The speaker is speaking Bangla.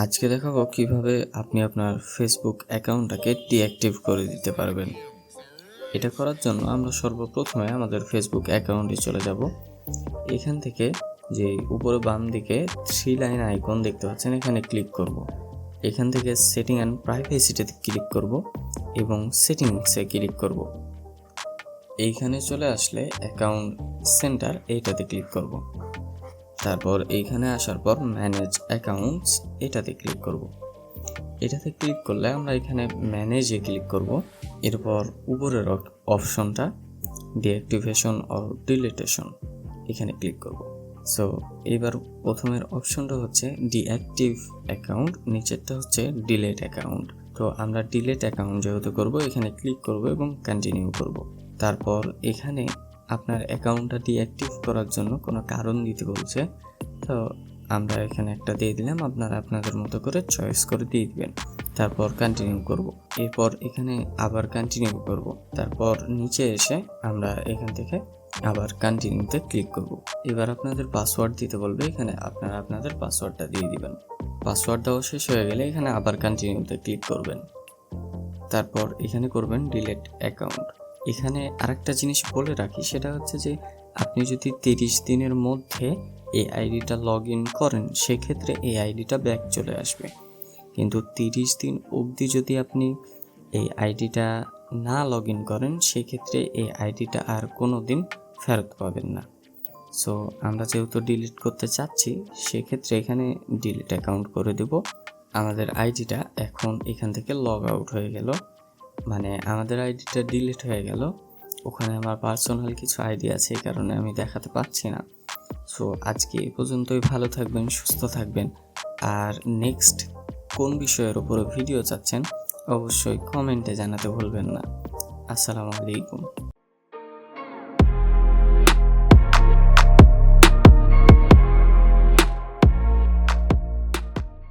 আজকে দেখাবো কিভাবে আপনি আপনার ফেসবুক অ্যাকাউন্টটাকে ডিঅ্যাক্টিভ করে দিতে পারবেন। এটা করার জন্য আমরা সর্বপ্রথমে আমাদের ফেসবুক অ্যাকাউন্টে চলে যাব। এখান থেকে যে উপরে বাম দিকে 3 লাইন আইকন দেখতে পাচ্ছেন, এখানে ক্লিক করব। এখান থেকে সেটিং অ্যান্ড প্রাইভেসিতে ক্লিক করব এবং সেটিংসে ক্লিক করব। এইখানে চলে আসলে অ্যাকাউন্ট সেন্টার এইটাতে ক্লিক করব। তারপর এইখানে আসার পর ম্যানেজ অ্যাকাউন্টস এটাতে ক্লিক করব। এটাতে ক্লিক করলে আমরা এখানে ম্যানেজে ক্লিক করব। এরপর উপরের অপশনটা ডিঅ্যাক্টিভেশন অর ডিলিটেশন এখানে ক্লিক করব। সো এবার প্রথমের অপশনটা হচ্ছে ডিঅ্যাক্টিভ অ্যাকাউন্ট, নিচেরটা হচ্ছে ডিলেট অ্যাকাউন্ট। তো আমরা ডিলেট অ্যাকাউন্ট যেহেতু করব এখানে ক্লিক করব এবং কন্টিনিউ করব। তারপর এখানে আপনার অ্যাকাউন্টটা ডিঅ্যাক্টিভ করার জন্য কোনো কারণ দিতে বলছে, তো আমরা এখানে একটা দিয়ে দিলাম, আপনারা আপনাদের মতো করে চয়েস করে দিয়ে দিবেন। তারপর কন্টিনিউ করব। এরপর এখানে আবার কন্টিনিউ করব। তারপর নিচে এসে আমরা এখান থেকে আবার কন্টিনিউতে ক্লিক করব। এবার আপনাদের পাসওয়ার্ড দিতে বলবে, এখানে আপনারা আপনাদের পাসওয়ার্ডটা দিয়ে দিবেন। পাসওয়ার্ড দেওয়া শেষ হয়ে গেলে এখানে আবার কন্টিনিউতে ক্লিক করবেন। তারপর এখানে করবেন ডিলেট অ্যাকাউন্ট। এখানে আরেকটা জিনিস বলে রাখি, সেটা হচ্ছে যে আপনি যদি 30 দিনের মধ্যে এই আইডিটা লগ ইন করেন সেক্ষেত্রে এই আইডিটা ব্যাক চলে আসবে, কিন্তু 30 দিন অবধি যদি আপনি এই আইডিটা না লগ ইন করেন সেক্ষেত্রে এই আইডিটা আর কোনো দিন ফেরত পাবেন না। সো আমরা যেহেতু ডিলিট করতে চাচ্ছি সেক্ষেত্রে এখানে ডিলিট অ্যাকাউন্ট করে দেব। আমাদের আইডিটা এখন এখান থেকে লগ আউট হয়ে গেল, মানে আমাদের আইডিটা ডিলিট হয়ে গেল। ওখানে আমার পার্সোনাল কিছু আইডি আছে, এই কারণে আমি দেখাতে পাচ্ছি না। সো আজকে এই পর্যন্তই। ভালো থাকবেন, সুস্থ থাকবেন। আর নেক্সট কোন বিষয়ের উপরে ভিডিও চাচ্ছেন অবশ্যই কমেন্টে জানাতে ভুলবেন না। আসসালামু আলাইকুম।